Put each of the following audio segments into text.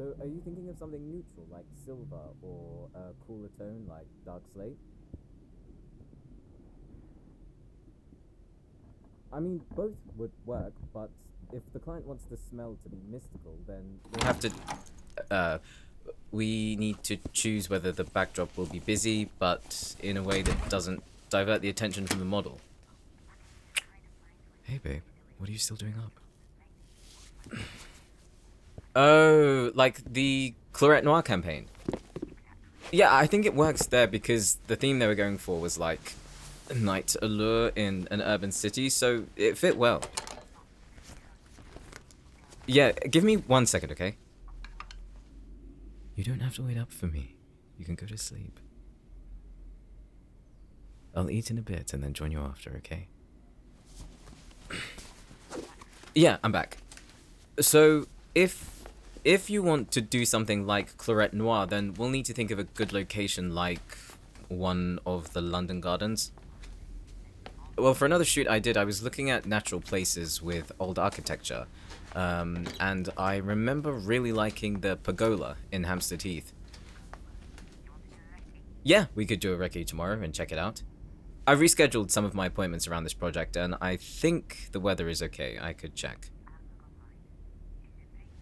So, are you thinking of something neutral like silver or a cooler tone like dark slate? I mean, both would work, but if the client wants the smell to be mystical, then we'll have to. Uh, we need to choose whether the backdrop will be busy, but in a way that doesn't divert the attention from the model. Hey, babe, what are you still doing up? Oh, like the Claret Noir campaign. Yeah, I think it works there because the theme they were going for was like night allure in an urban city, so it fit well. Yeah, give me 1 second, okay? You don't have to wait up for me. You can go to sleep. I'll eat in a bit and then join you after, okay? Yeah, I'm back. So, if you want to do something like Claret Noir, then we'll need to think of a good location like one of the London Gardens. Well, for another shoot I did, I was looking at natural places with old architecture, and I remember really liking the pergola in Hampstead Heath. Yeah, we could do a recce tomorrow and check it out. I've rescheduled some of my appointments around this project, and I think the weather is okay. I could check.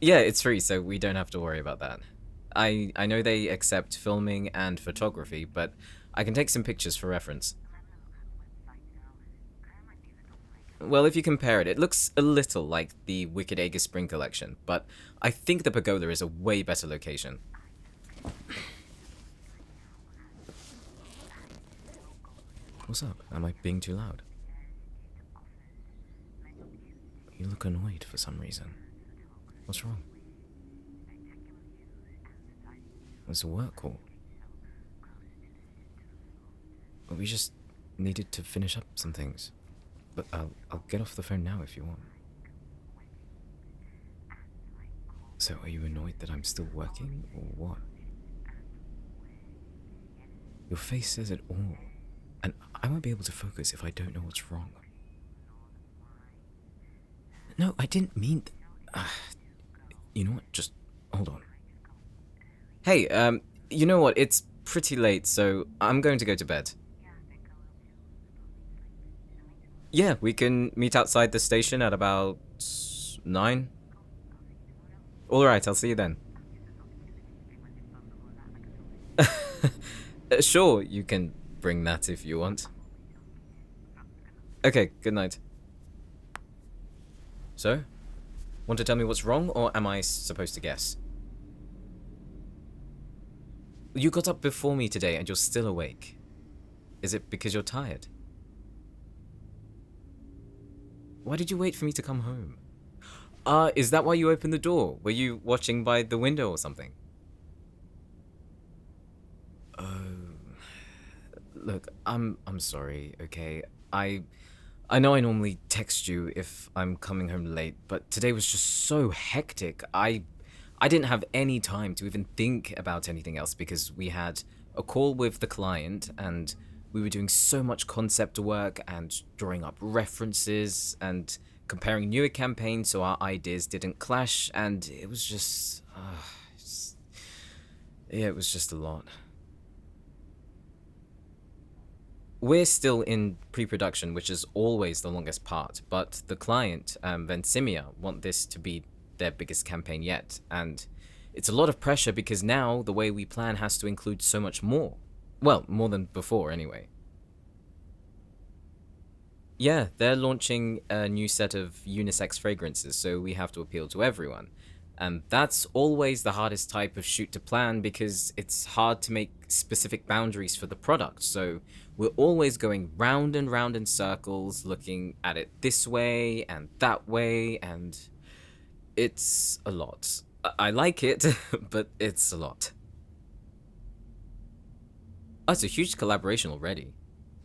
Yeah, it's free, so we don't have to worry about that. I know they accept filming and photography, but I can take some pictures for reference. Well, if you compare it, it looks a little like the Wicked Acre Spring collection, but I think the pergola is a way better location. What's up? Am I being too loud? You look annoyed for some reason. What's wrong? It's a work call. We just needed to finish up some things. But I'll get off the phone now if you want. So are you annoyed that I'm still working, or what? Your face says it all. And I won't be able to focus if I don't know what's wrong. No, I didn't mean... You know what? Just hold on. Hey, you know what? It's pretty late, so I'm going to go to bed. Yeah, we can meet outside the station at about 9. Alright, I'll see you then. Sure, you can bring that if you want. Okay, good night. So? Want to tell me what's wrong, or am I supposed to guess? You got up before me today and you're still awake. Is it because you're tired? Why did you wait for me to come home? Is that why you opened the door? Were you watching by the window or something? Oh. Look, I'm sorry, okay? I know I normally text you if I'm coming home late, but today was just so hectic. I didn't have any time to even think about anything else because we had a call with the client and we were doing so much concept work and drawing up references and comparing newer campaigns so our ideas didn't clash, and it was just, yeah, it was just a lot. We're still in pre-production, which is always the longest part, but the client, Vensimia, want this to be their biggest campaign yet, and it's a lot of pressure because now the way we plan has to include so much more. Well, more than before anyway. Yeah, they're launching a new set of unisex fragrances, so we have to appeal to everyone. And that's always the hardest type of shoot to plan because it's hard to make specific boundaries for the product. So we're always going round and round in circles, looking at it this way and that way, and it's a lot. I like it, but it's a lot. Oh, it's a huge collaboration already.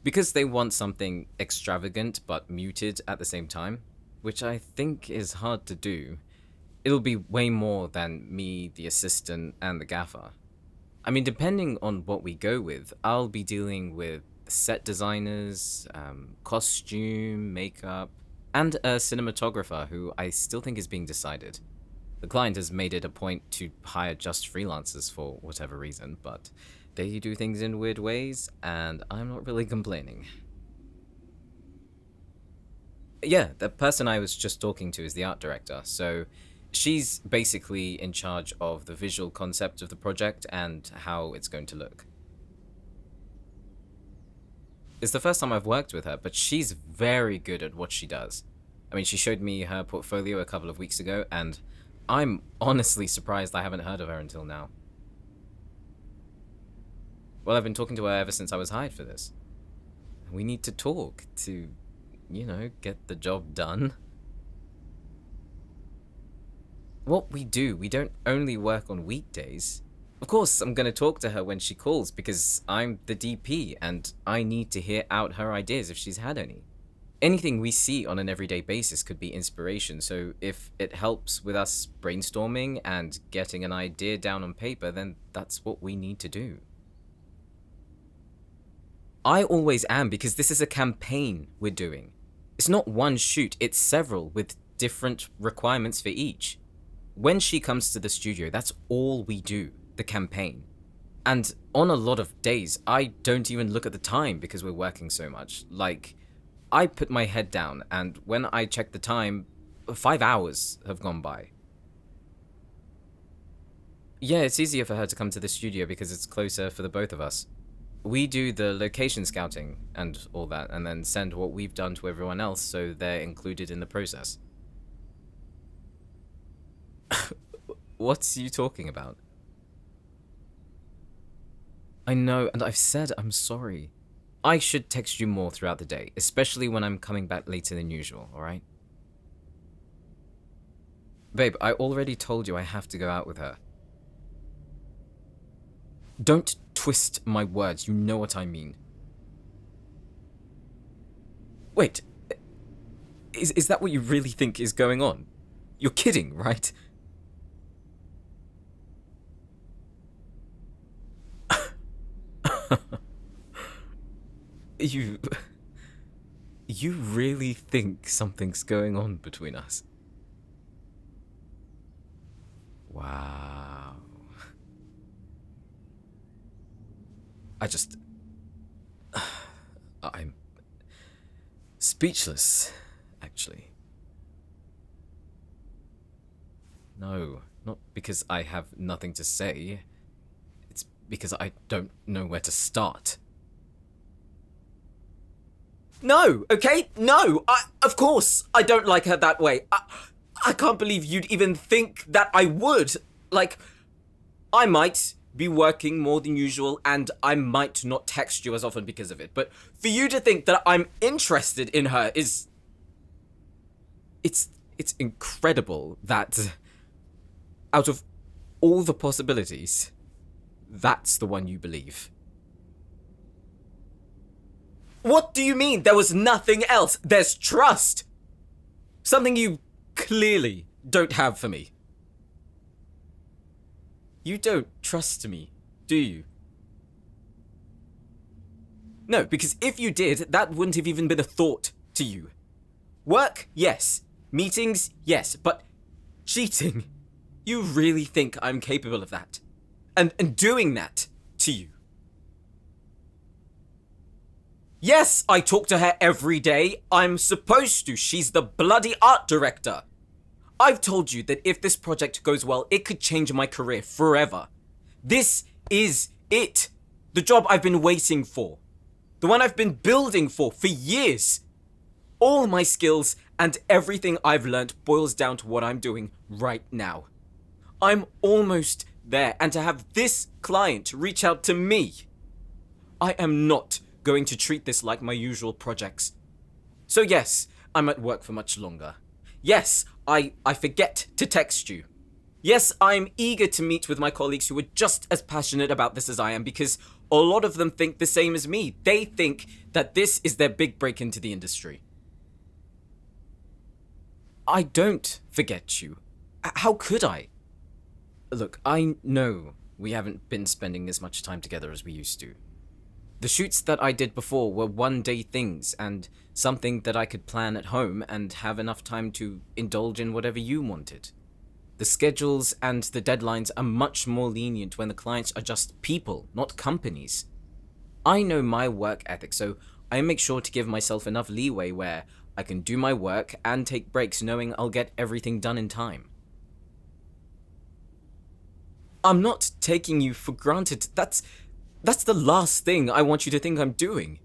Because they want something extravagant but muted at the same time, which I think is hard to do. It'll be way more than me, the assistant, and the gaffer. I mean, depending on what we go with, I'll be dealing with set designers, costume, makeup, and a cinematographer who I still think is being decided. The client has made it a point to hire just freelancers for whatever reason, but they do things in weird ways, and I'm not really complaining. Yeah, the person I was just talking to is the art director, so she's basically in charge of the visual concept of the project and how it's going to look. It's the first time I've worked with her, but she's very good at what she does. I mean, she showed me her portfolio a couple of weeks ago, and I'm honestly surprised I haven't heard of her until now. Well, I've been talking to her ever since I was hired for this. We need to talk to, get the job done. What we do, we don't only work on weekdays. Of course, I'm going to talk to her when she calls because I'm the DP and I need to hear out her ideas if she's had any. Anything we see on an everyday basis could be inspiration, so if it helps with us brainstorming and getting an idea down on paper, then that's what we need to do. I always am, because this is a campaign we're doing. It's not one shoot, it's several with different requirements for each. When she comes to the studio, that's all we do, the campaign. And on a lot of days, I don't even look at the time because we're working so much. Like, I put my head down, and when I check the time, 5 hours have gone by. Yeah, it's easier for her to come to the studio because it's closer for the both of us. We do the location scouting and all that, and then send what we've done to everyone else so they're included in the process. What's you talking about? I know, and I've said I'm sorry. I should text you more throughout the day, especially when I'm coming back later than usual, alright? Babe, I already told you I have to go out with her. Don't twist my words, you know what I mean. Wait, is that what you really think is going on? You're kidding, right? You really think something's going on between us? Wow. I'm speechless, actually. No, not because I have nothing to say. It's because I don't know where to start. No, okay? No! Of course I don't like her that way. I can't believe you'd even think that I would. Like, I might be working more than usual and I might not text you as often because of it, but for you to think that I'm interested in her is... It's incredible that out of all the possibilities, that's the one you believe. What do you mean there was nothing else? There's trust. Something you clearly don't have for me. You don't trust me, do you? No, because if you did, that wouldn't have even been a thought to you. Work, yes. Meetings, yes. But cheating, you really think I'm capable of that? And doing that to you? Yes, I talk to her every day. I'm supposed to. She's the bloody art director. I've told you that if this project goes well, it could change my career forever. This is it. The job I've been waiting for. The one I've been building for years. All my skills and everything I've learned boils down to what I'm doing right now. I'm almost there, and to have this client reach out to me, I am not going to treat this like my usual projects. So yes, I'm at work for much longer. Yes, I forget to text you. Yes, I'm eager to meet with my colleagues who are just as passionate about this as I am, because a lot of them think the same as me. They think that this is their big break into the industry. I don't forget you. How could I? Look, I know we haven't been spending as much time together as we used to. The shoots that I did before were one-day things and something that I could plan at home and have enough time to indulge in whatever you wanted. The The schedules and the deadlines are much more lenient when the clients are just people, not companies. I know my work ethic, so I make sure to give myself enough leeway where I can do my work and take breaks knowing I'll get everything done in time. I'm not taking you for granted. That's the last thing I want you to think I'm doing.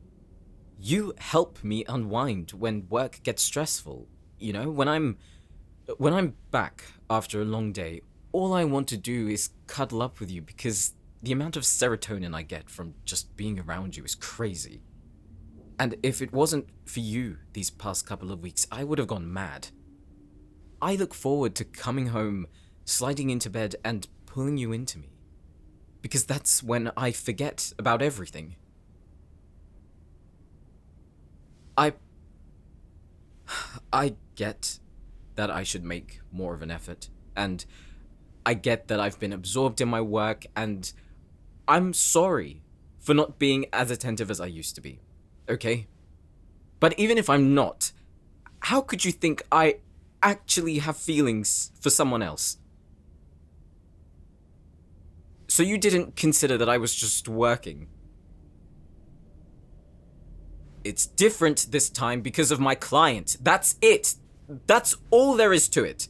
You help me unwind when work gets stressful. You know, when I'm back after a long day, all I want to do is cuddle up with you because the amount of serotonin I get from just being around you is crazy. And if it wasn't for you these past couple of weeks, I would have gone mad. I look forward to coming home, sliding into bed, and pulling you into me. Because that's when I forget about everything. I get that I should make more of an effort, and I get that I've been absorbed in my work, and I'm sorry for not being as attentive as I used to be, okay? But even if I'm not, how could you think I actually have feelings for someone else? So you didn't consider that I was just working? It's different this time because of my client. That's it. That's all there is to it.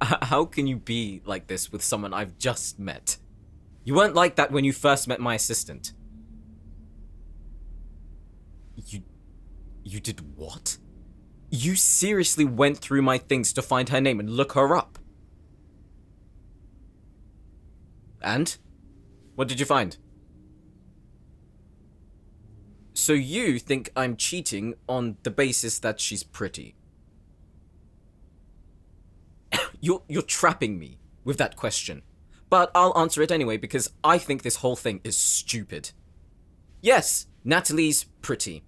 How can you be like this with someone I've just met? You weren't like that when you first met my assistant. You did what? You seriously went through my things to find her name and look her up? And? What did you find? So you think I'm cheating on the basis that she's pretty? You're trapping me with that question. But I'll answer it anyway because I think this whole thing is stupid. Yes, Natalie's pretty.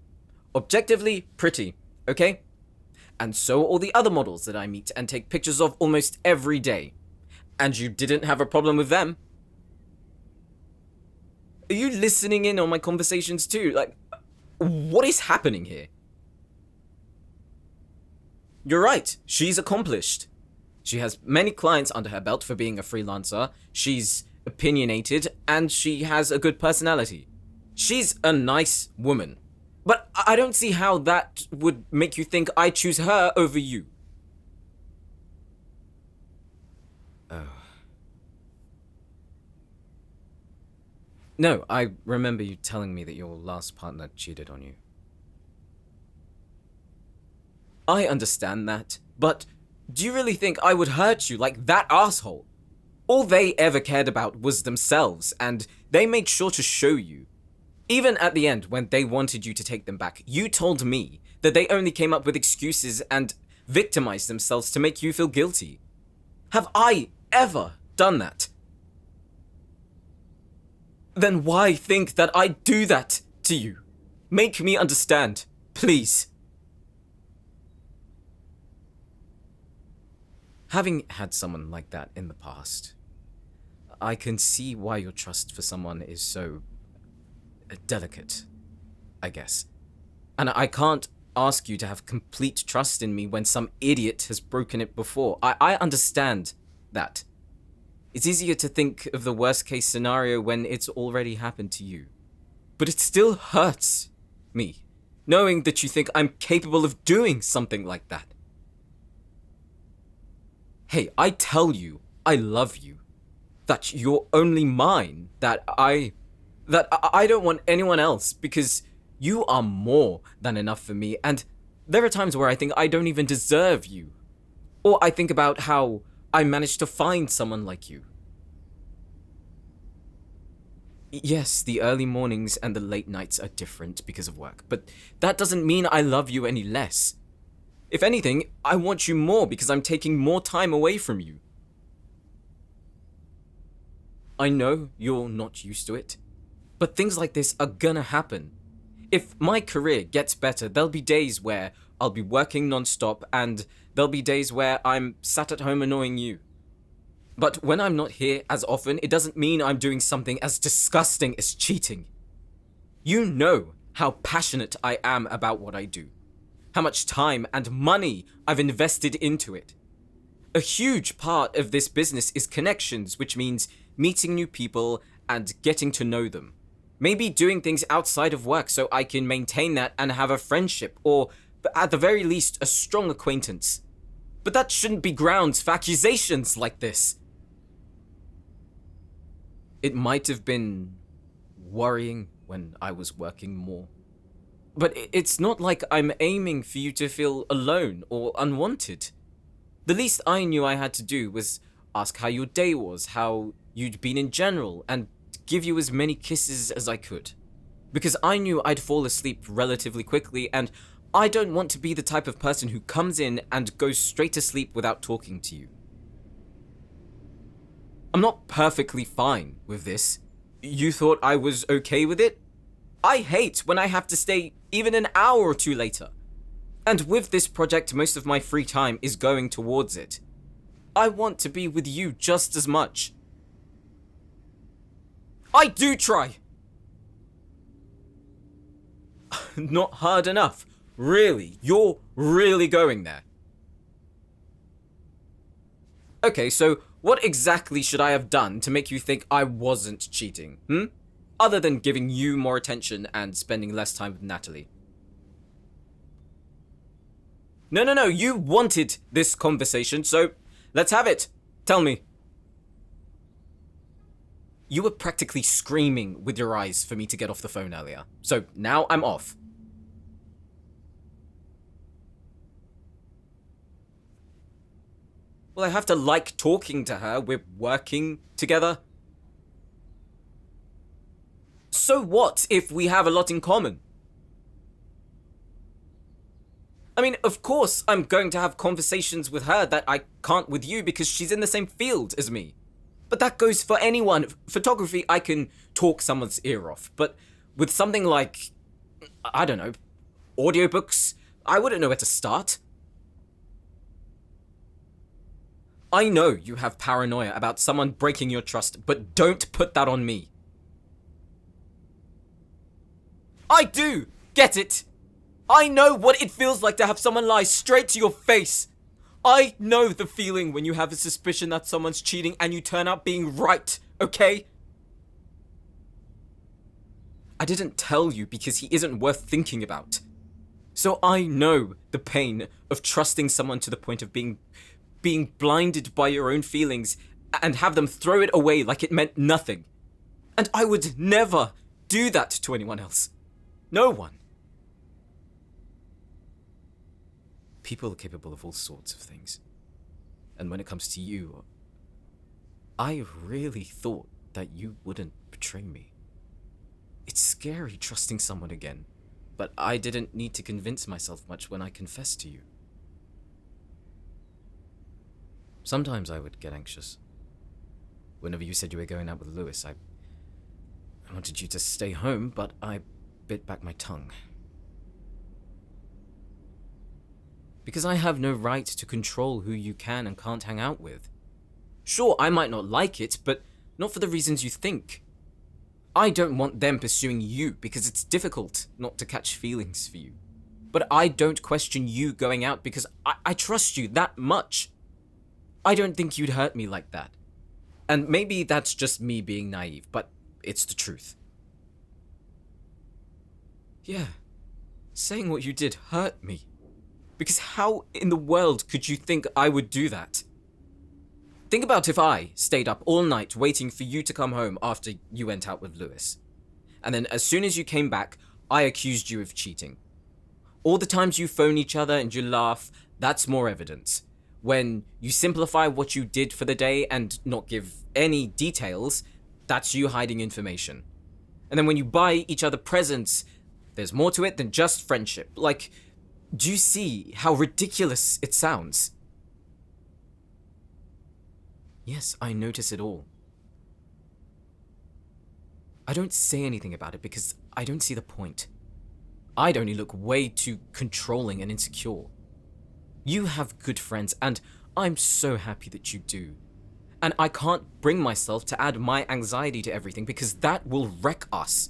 Objectively pretty, okay? And so are all the other models that I meet and take pictures of almost every day. And you didn't have a problem with them. Are you listening in on my conversations too? Like, what is happening here? You're right, she's accomplished. She has many clients under her belt for being a freelancer, she's opinionated, and she has a good personality. She's a nice woman. But I don't see how that would make you think I choose her over you. Oh. No, I remember you telling me that your last partner cheated on you. I understand that, but do you really think I would hurt you like that asshole? All they ever cared about was themselves, and they made sure to show you. Even at the end, when they wanted you to take them back, you told me that they only came up with excuses and victimized themselves to make you feel guilty. Have I ever done that? Then why think that I do that to you? Make me understand, please. Having had someone like that in the past, I can see why your trust for someone is so delicate, I guess. And I can't ask you to have complete trust in me when some idiot has broken it before. I understand that. It's easier to think of the worst case scenario when it's already happened to you. But it still hurts me, knowing that you think I'm capable of doing something like that. Hey, I tell you, I love you. That you're only mine. That I don't want anyone else because you are more than enough for me. And there are times where I think I don't even deserve you. Or I think about how I managed to find someone like you. Yes, the early mornings and the late nights are different because of work, but that doesn't mean I love you any less. If anything, I want you more because I'm taking more time away from you. I know you're not used to it, but things like this are gonna happen. If my career gets better, there'll be days where I'll be working non-stop and there'll be days where I'm sat at home annoying you. But when I'm not here as often, it doesn't mean I'm doing something as disgusting as cheating. You know how passionate I am about what I do. how much time and money I've invested into it. A huge part of this business is connections, which means meeting new people and getting to know them. Maybe doing things outside of work so I can maintain that and have a friendship, or at the very least, a strong acquaintance. But that shouldn't be grounds for accusations like this. It might have been worrying when I was working more. But it's not like I'm aiming for you to feel alone or unwanted. The least I knew I had to do was ask how your day was, how you'd been in general, and give you as many kisses as I could. Because I knew I'd fall asleep relatively quickly, and I don't want to be the type of person who comes in and goes straight to sleep without talking to you. I'm not perfectly fine with this. You thought I was okay with it? I hate when I have to stay even an hour or two later. And with this project, most of my free time is going towards it. I want to be with you just as much. I do try! Not hard enough. Really? You're really going there? Okay, so what exactly should I have done to make you think I wasn't cheating, Other than giving you more attention and spending less time with Natalie. No, you wanted this conversation, so let's have it. Tell me. You were practically screaming with your eyes for me to get off the phone earlier, so now I'm off. Well, I have to like talking to her. We're working together. So what if we have a lot in common? I mean, of course I'm going to have conversations with her that I can't with you because she's in the same field as me. But that goes for anyone. Photography, I can talk someone's ear off. But with something like, I don't know, audiobooks, I wouldn't know where to start. I know you have paranoia about someone breaking your trust, but don't put that on me. I do! Get it? I know what it feels like to have someone lie straight to your face. I know the feeling when you have a suspicion that someone's cheating and you turn out being right, okay? I didn't tell you because he isn't worth thinking about. So I know the pain of trusting someone to the point of being blinded by your own feelings and have them throw it away like it meant nothing. And I would never do that to anyone else. No one. People are capable of all sorts of things. And when it comes to you, I really thought that you wouldn't betray me. It's scary trusting someone again, but I didn't need to convince myself much when I confessed to you. Sometimes I would get anxious. Whenever you said you were going out with Lewis, I wanted you to stay home, but I bit back my tongue. Because I have no right to control who you can and can't hang out with. Sure, I might not like it, but not for the reasons you think. I don't want them pursuing you because it's difficult not to catch feelings for you. But I don't question you going out because I trust you that much. I don't think you'd hurt me like that. And maybe that's just me being naive, but it's the truth. Yeah, saying what you did hurt me. Because how in the world could you think I would do that? Think about if I stayed up all night waiting for you to come home after you went out with Lewis. And then as soon as you came back, I accused you of cheating. All the times you phone each other and you laugh, that's more evidence. When you simplify what you did for the day and not give any details, that's you hiding information. And then when you buy each other presents, there's more to it than just friendship. Like, do you see how ridiculous it sounds? Yes, I notice it all. I don't say anything about it because I don't see the point. I'd only look way too controlling and insecure. You have good friends, and I'm so happy that you do. And I can't bring myself to add my anxiety to everything because that will wreck us.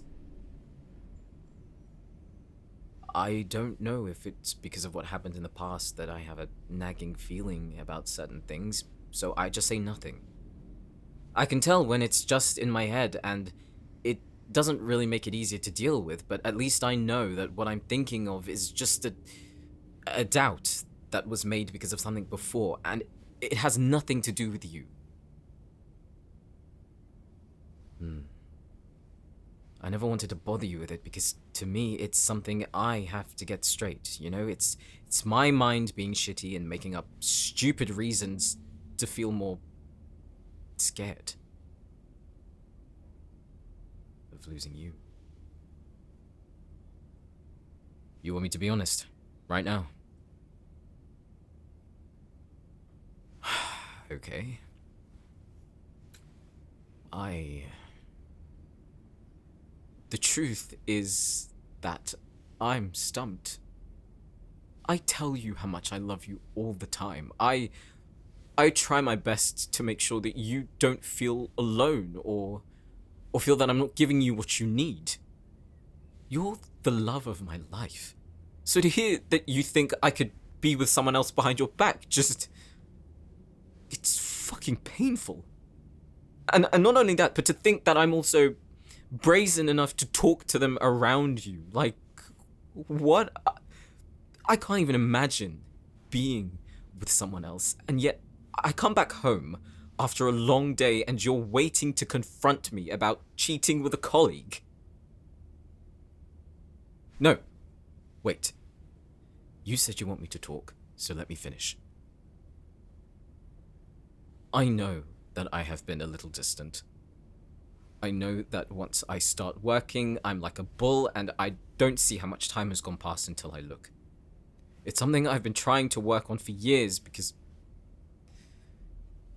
I don't know if it's because of what happened in the past that I have a nagging feeling about certain things, so I just say nothing. I can tell when it's just in my head, and it doesn't really make it easier to deal with, but at least I know that what I'm thinking of is just a doubt that was made because of something before, and it has nothing to do with you. I never wanted to bother you with it because to me it's something I have to get straight, you know? It's my mind being shitty and making up stupid reasons to feel more scared of losing you. You want me to be honest right now? Okay. The truth is that I'm stumped. I tell you how much I love you all the time. I try my best to make sure that you don't feel alone or feel that I'm not giving you what you need. You're the love of my life. So to hear that you think I could be with someone else behind your back, it's fucking painful. And not only that, but to think that I'm also brazen enough to talk to them around you. Like, what? I can't even imagine being with someone else. And yet, I come back home after a long day and you're waiting to confront me about cheating with a colleague. No. Wait. You said you want me to talk, so let me finish. I know that I have been a little distant. I know that once I start working, I'm like a bull and I don't see how much time has gone past until I look. It's something I've been trying to work on for years because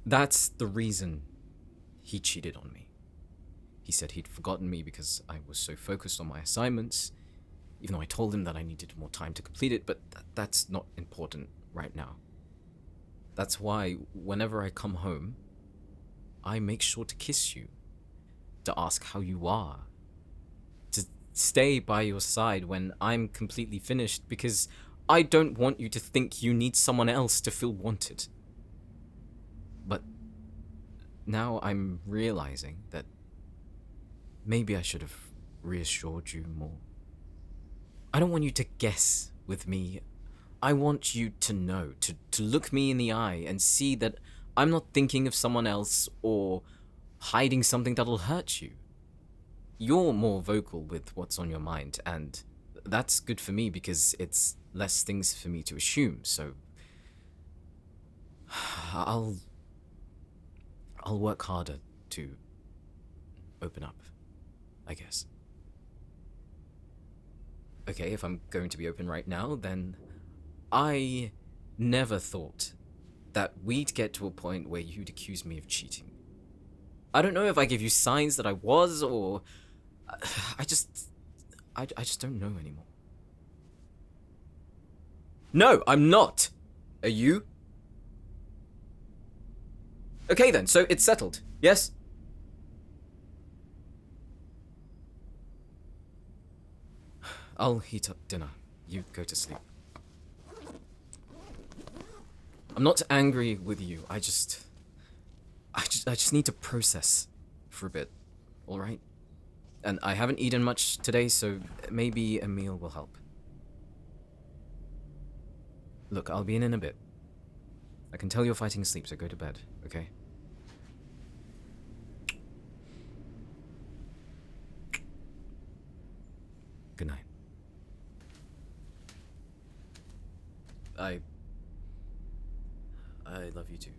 that's the reason he cheated on me. He said he'd forgotten me because I was so focused on my assignments, even though I told him that I needed more time to complete it, but that's not important right now. That's why whenever I come home, I make sure to kiss you, to ask how you are, to stay by your side when I'm completely finished, because I don't want you to think you need someone else to feel wanted. But now I'm realizing that maybe I should have reassured you more. I don't want you to guess with me. I want you to know, to look me in the eye and see that I'm not thinking of someone else or hiding something that'll hurt you. You're more vocal with what's on your mind, and that's good for me because it's less things for me to assume, so I'll work harder to open up, I guess. Okay, if I'm going to be open right now, then I never thought that we'd get to a point where you'd accuse me of cheating. I don't know if I gave you signs that I was, or I just don't know anymore. No, I'm not. Are you? Okay then, so it's settled, yes? I'll heat up dinner. You go to sleep. I'm not angry with you. I just need to process for a bit, all right? And I haven't eaten much today, so maybe a meal will help. Look, I'll be in a bit. I can tell you're fighting sleep, so go to bed, okay? Good night. I love you too.